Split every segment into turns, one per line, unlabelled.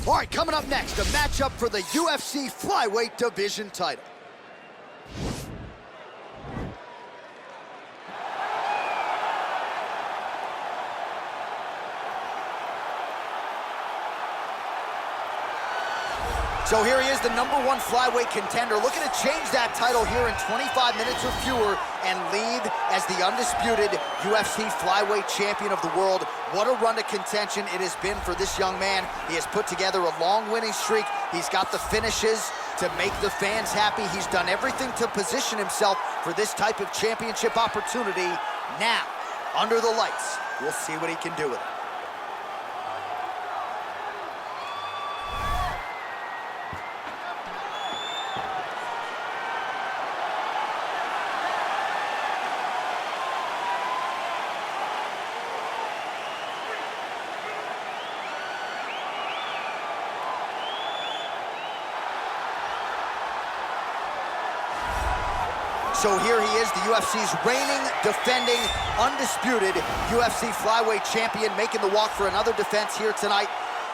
All right, coming up next, a matchup for the UFC flyweight division title. So here he is, the #1 flyweight contender, looking to change that title here in 25 minutes or fewer and leave as the undisputed UFC flyweight champion of the world. What a run to contention it has been for this young man. He has put together a long winning streak. He's got the finishes to make the fans happy. He's done everything to position himself for this type of championship opportunity. Now, under the lights, we'll see what he can do with it. So here he is, the UFC's reigning, defending, undisputed UFC flyweight champion, making the walk for another defense here tonight.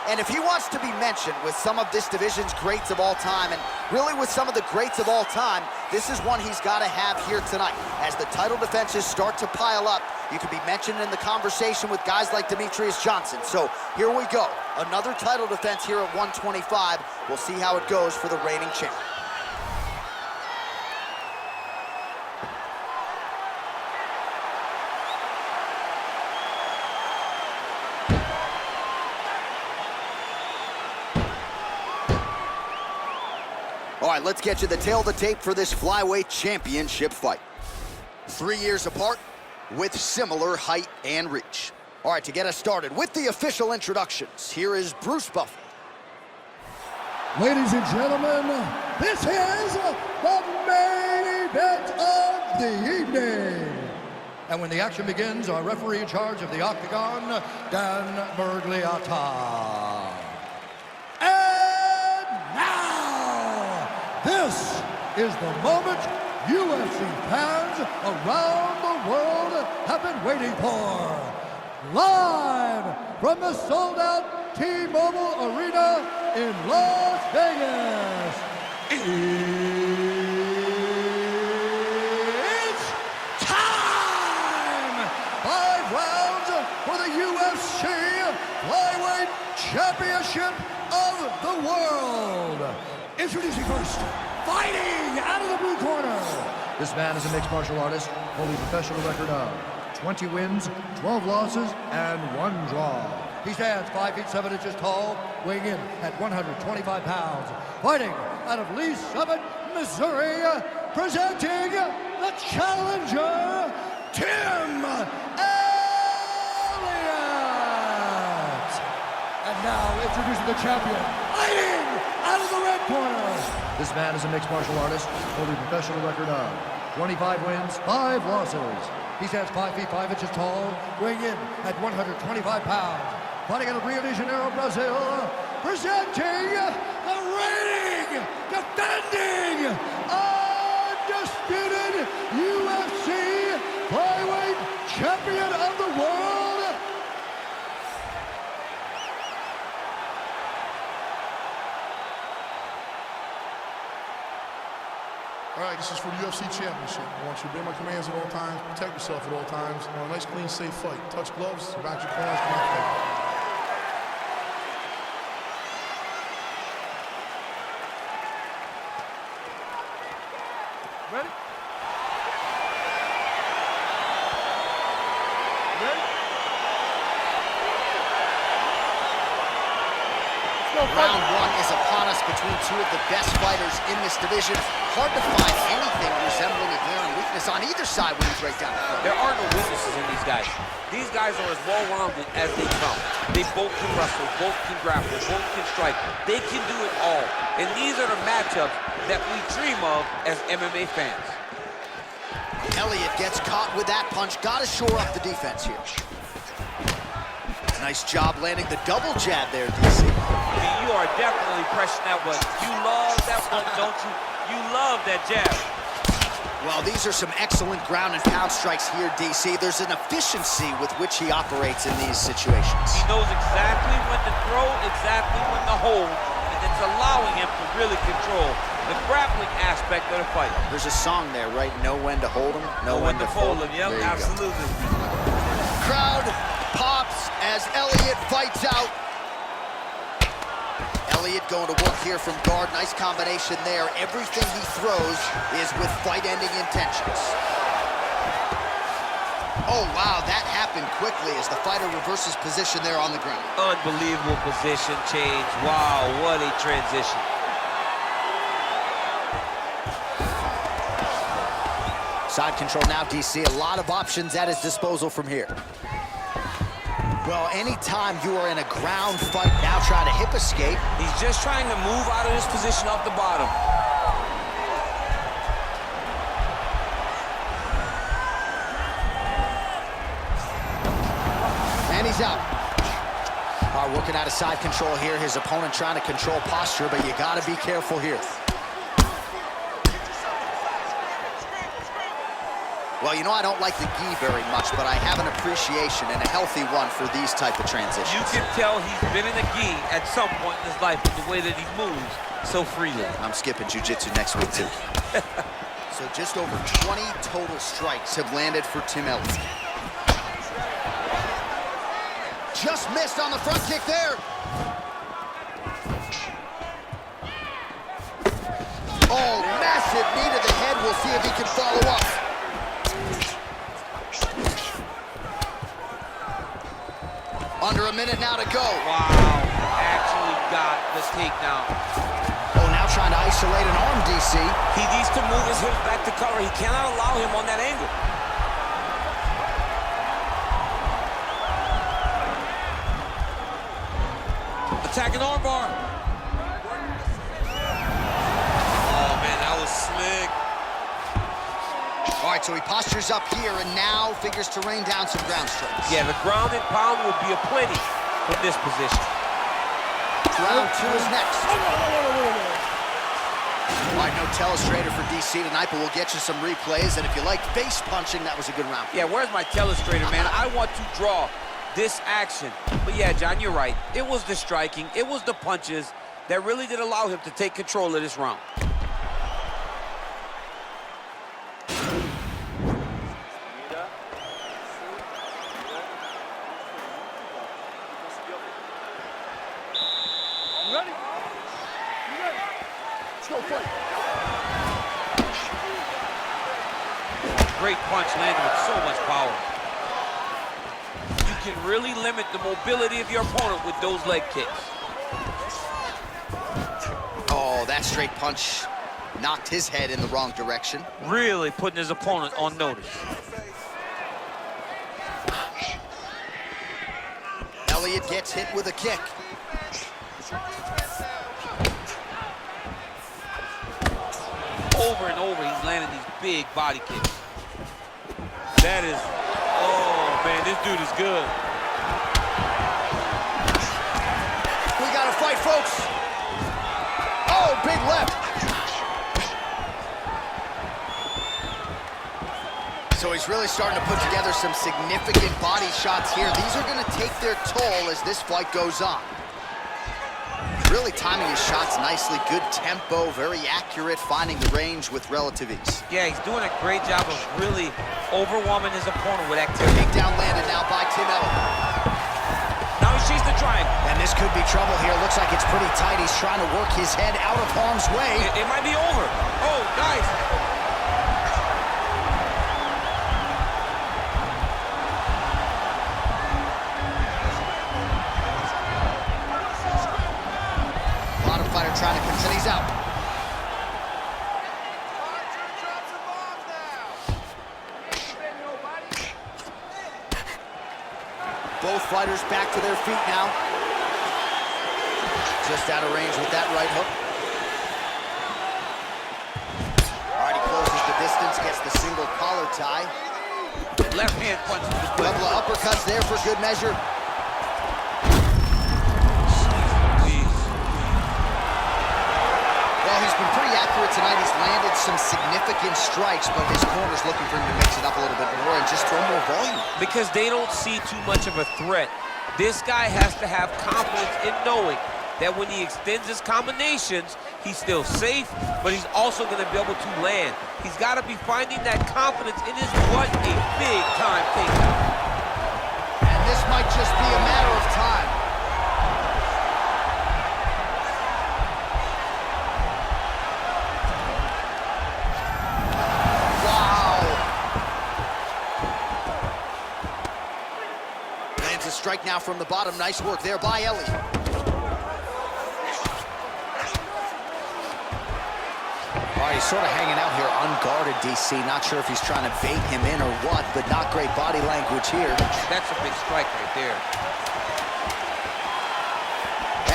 And if he wants to be mentioned with some of this division's greats of all time, and really with some of the greats of all time, this is one he's got to have here tonight. As the title defenses start to pile up, you can be mentioned in the conversation with guys like Demetrius Johnson. So here we go, another title defense here at 125. We'll see how it goes for the reigning champion. All right, let's get you the tail of the tape for this flyweight championship fight. 3 years apart with similar height and reach. All right, to get us started with the official introductions, here is Bruce Buffer.
Ladies and gentlemen, this is the main event of the evening. And when the action begins, our referee in charge of the Octagon, Dan Bergliata. This is the moment UFC fans around the world have been waiting for. Live from the sold-out T-Mobile Arena in Las Vegas, it's time! 5 rounds for the UFC Flyweight Championship of the World. Introducing first, fighting out of the blue corner. This man is a mixed martial artist, holding a professional record of 20 wins, 12 losses, and 1 draw. He stands 5 feet 7 inches tall, weighing in at 125 pounds. Fighting out of Lee Summit, Missouri, presenting the challenger, Tim Elliott. And now introducing the champion, fighting out of the red corner. This man is a mixed martial artist, holding a professional record of 25 wins, 5 losses. He stands 5 feet 5 inches tall, weighing in at 125 pounds. Fighting out of Rio de Janeiro, Brazil, presenting the reigning, defending, undisputed UFC flyweight champion of the world.
All right, this is for the UFC Championship. I want you to obey my commands at all times, protect yourself at all times. I want a nice, clean, safe fight. Touch gloves, back your corners, come out fight.
Ready? Round 1 is upon us between 2 of the best fighters in this division. Hard to find anything resembling a glaring weakness on either side when you break down the fight.
There are no weaknesses in these guys. These guys are as well-rounded as they come. They both can wrestle, both can grapple, both can strike. They can do it all. And these are the matchups that we dream of as MMA fans.
Elliott gets caught with that punch. Got to shore up the defense here. Nice job landing the double jab there, DC.
You are definitely pressing that one. You love that one, don't you? You love that jab.
Well, these are some excellent ground and pound strikes here, DC. There's an efficiency with which he operates in these situations.
He knows exactly when to throw, exactly when to hold, and it's allowing him to really control the grappling aspect of the fight.
There's a song there, right? Know when to hold him, know when to fold him.
Yep, absolutely.
Crowd pops as Elliott fights out. Elliott going to work here from guard. Nice combination there. Everything he throws is with fight-ending intentions. Oh, wow, that happened quickly as the fighter reverses position there on the ground.
Unbelievable position change. Wow, what a transition.
Side control now, DC. A lot of options at his disposal from here. Well, anytime you are in a ground fight, now trying to hip escape.
He's just trying to move out of this position off the bottom.
And he's out. All right, working out of side control here. His opponent trying to control posture, but you got to be careful here. Well, you know, I don't like the gi very much, but I have an appreciation and a healthy one for these type of transitions.
You can tell he's been in a gi at some point in his life with the way that he moves so freely.
I'm skipping jiu-jitsu next week, too. So just over 20 total strikes have landed for Tim Elliott. Just missed on the front kick there. Oh, massive knee to the head. We'll see if he can follow up. Under a minute now to go.
Wow, actually got the takedown.
Oh, now trying to isolate an arm, DC.
He needs to move his hips back to cover. He cannot allow him on that angle. Attacking armbar. Oh, man, that was slick.
All right, so he postures up here and now figures to rain down some ground strikes.
Yeah, the ground and pound will be aplenty from this position.
Round two is next. All right, no telestrator for DC tonight, but we'll get you some replays. And if you like face punching, that was a good round.
Yeah, where's my telestrator, man? I want to draw this action. But yeah, John, you're right. It was the striking, it was the punches that really did allow him to take control of this round. Great punch landed with so much power. You can really limit the mobility of your opponent with those leg kicks.
Oh, that straight punch knocked his head in the wrong direction.
Really putting his opponent on notice.
Elliott gets hit with a kick.
Over and over, he's landing these big body kicks. That is, oh man, this dude is good.
We got to fight, folks. Oh, big left. So he's really starting to put together some significant body shots here. These are going to take their toll as this fight goes on. Really timing his shots nicely, good tempo, very accurate, finding the range with relative ease.
Yeah, he's doing a great job of really overwhelming his opponent with activity.
Takedown landed now by Tim Elliott.
Now he sees the triangle.
And this could be trouble here. Looks like it's pretty tight. He's trying to work his head out of harm's way.
It might be over. Oh, nice.
Fighter trying to control. He's out. Both fighters back to their feet now. Just out of range with that right hook. All right, he closes the distance, gets the single collar tie.
Left hand punch.
Couple of uppercuts there for good measure. Well, he's been pretty accurate tonight. He's landed some significant strikes, but his corner's looking for him to mix it up a little bit more and just throw more volume.
Because they don't see too much of a threat. This guy has to have confidence in knowing that when he extends his combinations, he's still safe, but he's also going to be able to land. He's got to be finding that confidence in his what a big-time takedown.
And this might just be a matter of time. A strike now from the bottom. Nice work there by Elliott. All right, he's sort of hanging out here unguarded, DC. Not sure if he's trying to bait him in or what, but not great body language here.
That's a big strike right there.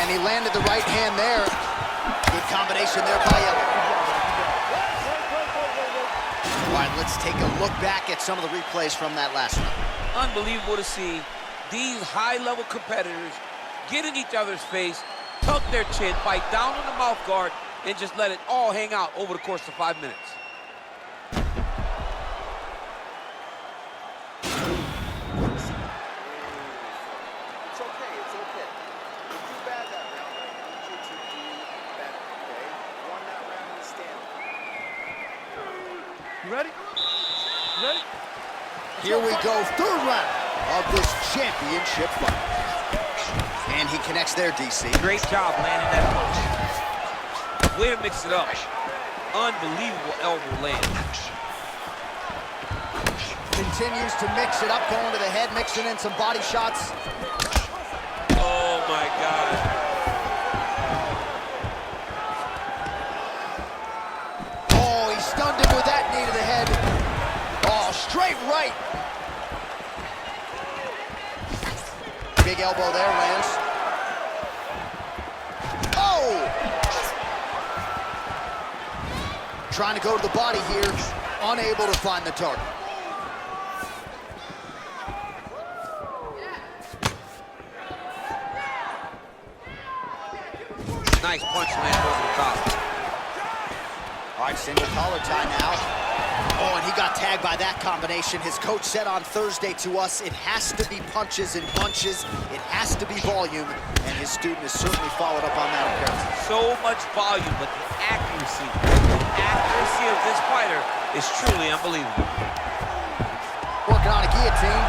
And he landed the right hand there. Good combination there by Elliott. All right, let's take a look back at some of the replays from that last one.
Unbelievable to see these high-level competitors get in each other's face, tuck their chin, bite down on the mouth guard, and just let it all hang out over the course of 5 minutes.
It's okay, it's okay. You do bad that round, I need you to do better, okay? You won that round in the stand.
You ready? You ready?
Here we go, third round of this championship fight. And he connects there, DC.
Great job landing that punch. Way to mix it up. Unbelievable elbow land.
Continues to mix it up, going to the head, mixing in some body shots.
Oh my God.
Oh, he stunned him with that knee to the head. Oh, straight right. Big elbow there, lands. Oh! Trying to go to the body here, unable to find the target.
Nice punch land over the top.
All right, single collar tie now. Oh, and he got tagged by that combination. His coach said on Thursday to us, it has to be punches and bunches. It has to be volume, and his student has certainly followed up on that appearance.
So much volume, but the accuracy of this fighter is truly unbelievable.
Working on a guillotine.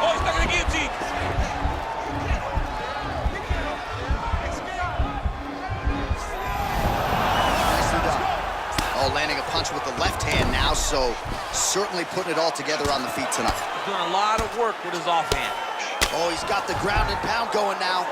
Oh, he's stuck in the guillotine.
Landing a punch with the left hand now, so certainly putting it all together on the feet tonight.
Doing a lot of work with his offhand.
Oh, he's got the ground and pound going now.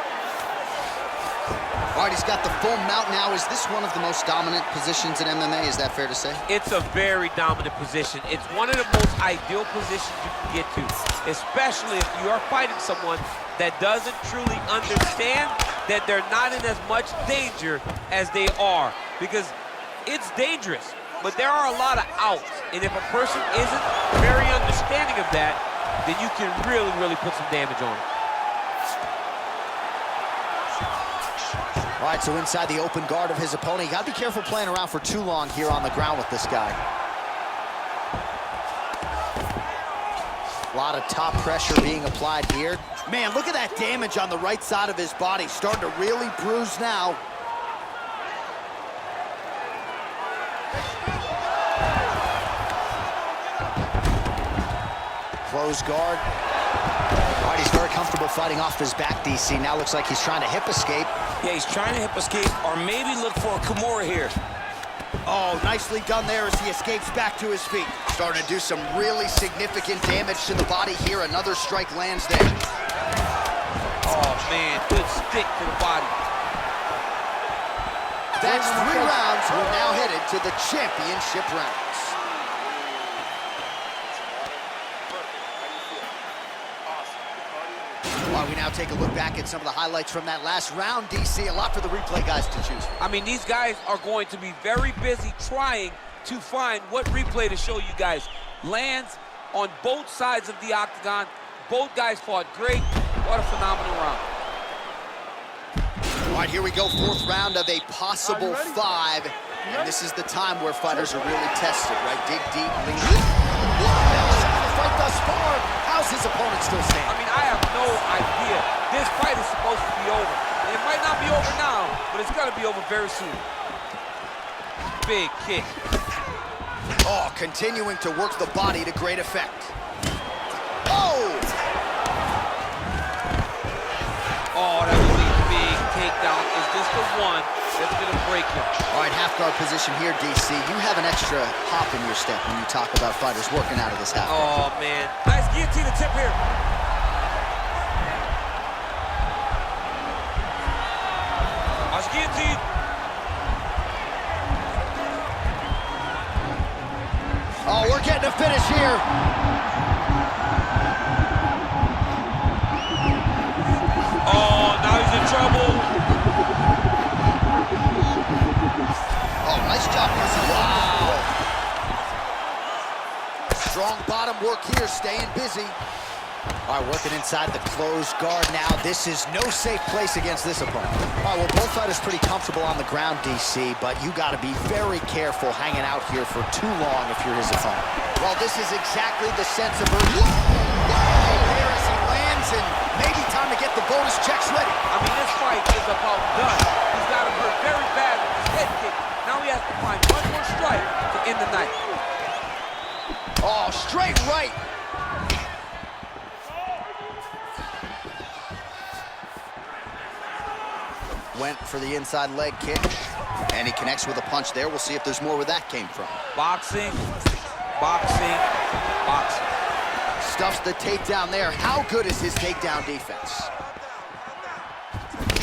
All right, he's got the full mount now. Is this one of the most dominant positions in MMA? Is that fair to say?
It's a very dominant position. It's one of the most ideal positions you can get to, especially if you are fighting someone that doesn't truly understand that they're not in as much danger as they are, because it's dangerous, but there are a lot of outs. And if a person isn't very understanding of that, then you can really, really put some damage on it.
All right, so inside the open guard of his opponent. You got to be careful playing around for too long here on the ground with this guy. A lot of top pressure being applied here. Man, look at that damage on the right side of his body. Starting to really bruise now. Closed guard. All right, he's very comfortable fighting off his back, DC. Now looks like he's trying to hip escape.
Yeah, he's trying to hip escape, or maybe look for a Kimura here.
Oh, nicely done there as he escapes back to his feet. Starting to do some really significant damage to the body here. Another strike lands there.
Oh, man, good stick to the body.
That's 3 rounds. We're now headed to the championship rounds. While we now take a look back at some of the highlights from that last round, DC, a lot for the replay guys to choose.
I mean, these guys are going to be very busy trying to find what replay to show you guys. Lands on both sides of the octagon. Both guys fought great. What a phenomenal round.
All right, here we go, fourth round of a possible 5. And this is the time where fighters are really tested, right? Dig deep, lean deep. The fight thus far. How's his opponent still standing?
I mean, I have no idea. This fight is supposed to be over. It might not be over now, but it's gonna be over very soon. Big kick.
Oh, continuing to work the body to great effect. Oh!
Oh, that was a big takedown. Is this the one that's gonna break him?
All right, half guard position here, DC. You have an extra hop in your step when you talk about fighters working out of this half guard.
Oh, man. Nice guillotine tip here. Nice guillotine.
Oh, we're getting a finish here.
Oh, now he's in trouble.
Oh, nice job. Wow. Strong bottom work here, staying busy. All right, working inside the closed guard now. This is no safe place against this opponent. All right, well, both fighters pretty comfortable on the ground, DC, but you got to be very careful hanging out here for too long if you're his opponent. Well, this is exactly the sense of urgency. There as he lands, and maybe time to get the bonus checks ready.
I mean, this fight is about done. He's got him hurt very bad with his head kick. Now he has to find one more strike to end the night.
Oh, straight right. Went for the inside leg kick, and he connects with a punch there. We'll see if there's more where that came from.
Boxing, boxing, boxing.
Stuffs the takedown there. How good is his takedown defense?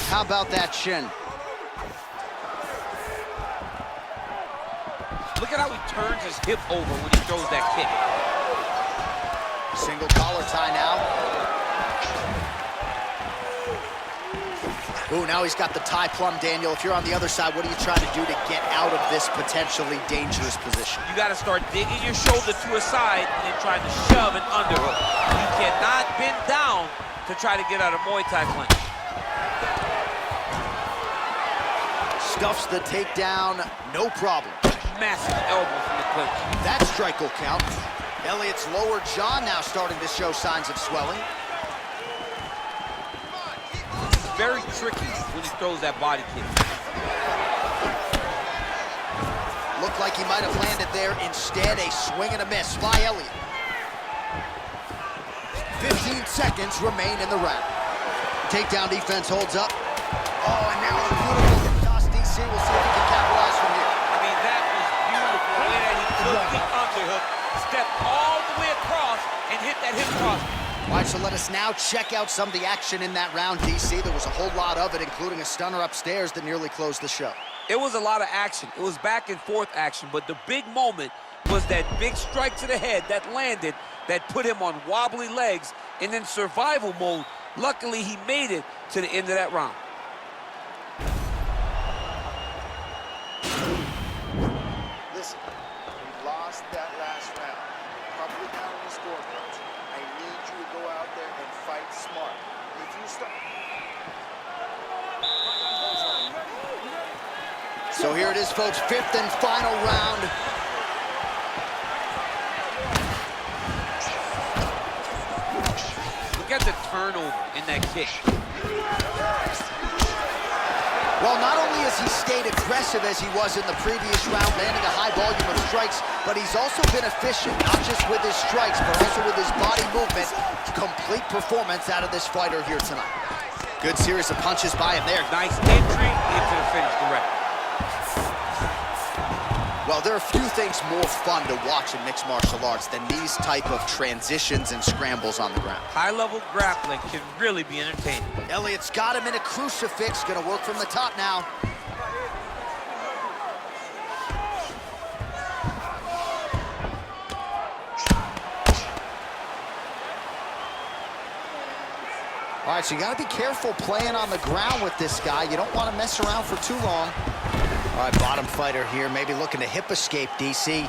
How about that shin?
Look at how he turns his hip over when he throws that kick.
Single collar tie now. Ooh, now he's got the tie plumb, Daniel. If you're on the other side, what are you trying to do to get out of this potentially dangerous position?
You got to start digging your shoulder to a side and then trying to shove an underhook. You cannot bend down to try to get out of Muay Thai clinch.
Stuffs the takedown, no problem.
Massive elbow from the clinch.
That strike will count. Elliott's lower jaw now starting to show signs of swelling.
Very tricky when he throws that body kick.
Looked like he might have landed there. Instead, a swing and a miss by Elliott. 15 seconds remain in the round. Takedown defense holds up. Oh, and now a beautiful toss, DC. We'll see if he can capitalize from here.
I mean, that was beautiful. The way that he took the underhook, stepped all the way across, and hit that hip cross.
All right, so let us now check out some of the action in that round, DC. There was a whole lot of it, including a stunner upstairs that nearly closed the show.
It was a lot of action. It was back and forth action, but the big moment was that big strike to the head that landed, that put him on wobbly legs, and in survival mode. Luckily, he made it to the end of that round.
Listen, we lost that last round. Probably down in the scorecards. I need you to go out there and fight smart. If you start...
So here it is, folks, fifth and final round.
Look at the turnover in that kick.
Well, not only has he stayed aggressive as he was in the previous round, landing a high volume of strikes, but he's also been efficient, not just with his strikes, but also with his body movement. Complete performance out of this fighter here tonight. Good series of punches by him there.
Nice entry into the finish direct.
Well, there are few things more fun to watch in mixed martial arts than these type of transitions and scrambles on the ground.
High-level grappling can really be entertaining.
Elliott's got him in a crucifix, gonna work from the top now. All right, so you gotta be careful playing on the ground with this guy. You don't wanna mess around for too long. All right, bottom fighter here, maybe looking to hip escape, DC.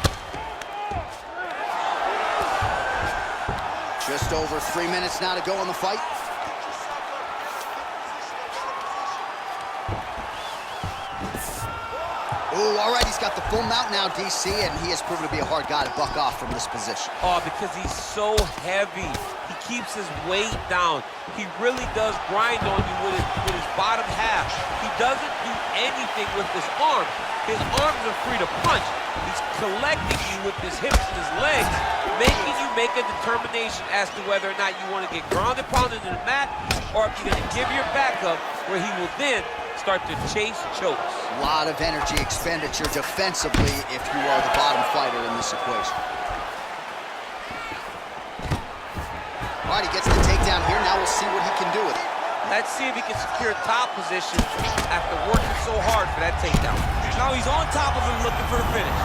Just over 3 minutes now to go in the fight. Oh, all right, he's got the full mount now, DC, and he has proven to be a hard guy to buck off from this position.
Oh, because he's so heavy. He keeps his weight down. He really does grind on you with his bottom half. He doesn't do anything with his arms. His arms are free to punch. He's collecting you with his hips and his legs, making you make a determination as to whether or not you want to get ground and pounded to the mat, or if you're going to give your back up, where he will then start to chase chokes.
A lot of energy expenditure defensively if you are the bottom fighter in this equation. All right, he gets the takedown here. Now we'll see what he can do with it.
Let's see if he can secure top position after working so hard for that takedown.
Now he's on top of him looking for the finish.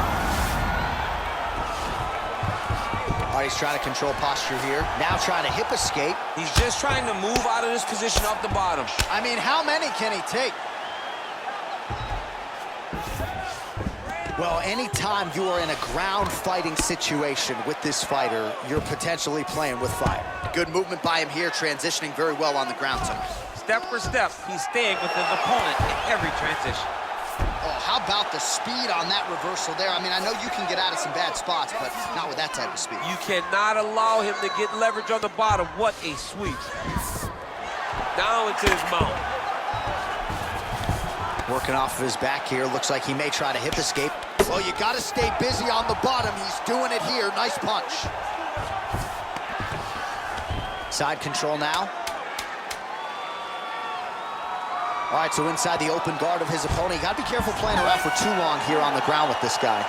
All right, he's trying to control posture here. Now trying to hip escape.
He's just trying to move out of this position off the bottom.
I mean, how many can he take? Well, anytime you are in a ground fighting situation with this fighter, you're potentially playing with fire. Good movement by him here, transitioning very well on the ground tonight.
Step for step, he's staying with his opponent in every transition.
Oh, how about the speed on that reversal there? I mean, I know you can get out of some bad spots, but not with that type of speed.
You cannot allow him to get leverage on the bottom. What a sweep. Down into his mount.
Working off of his back here. Looks like he may try to hip escape. Well, you got to stay busy on the bottom. He's doing it here. Nice punch. Side control now. All right, so inside the open guard of his opponent. You got to be careful playing around for too long here on the ground with this guy.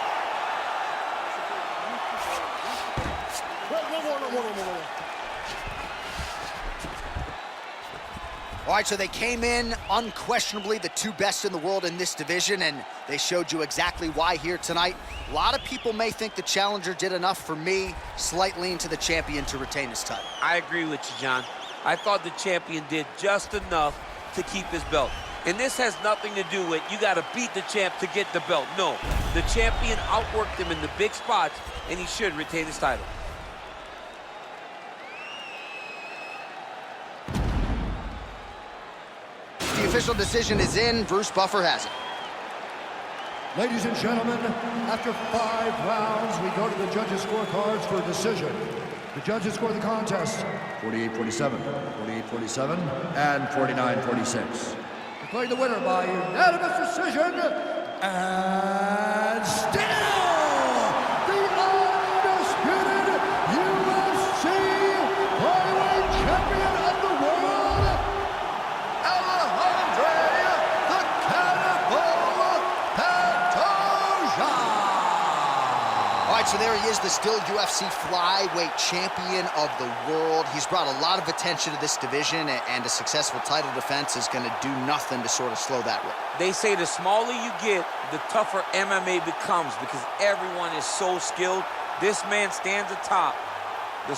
All right, so they came in unquestionably the two best in the world in this division, and they showed you exactly why here tonight. A lot of people may think the challenger did enough. For me, slight lean to the champion to retain his title.
I agree with you, John. I thought the champion did just enough to keep his belt. And this has nothing to do with you got to beat the champ to get the belt. No, the champion outworked him in the big spots, and he should retain his title.
The official decision is in. Bruce Buffer has it.
Ladies and gentlemen, after 5 rounds, we go to the judges' scorecards for a decision. The judges score the contest 48-47, 48-47, and 49-46. Declaring the winner by unanimous decision, and still the undisputed UFC flyweight champion of the world, Alexandre the Cannibal Pantoja.
All right, so there he is, the still UFC flyweight champion of the world. He's brought a lot of attention to this division, and a successful title defense is going to do nothing to sort of slow that rate.
They say the smaller you get, the tougher MMA becomes because everyone is so skilled. This man stands atop the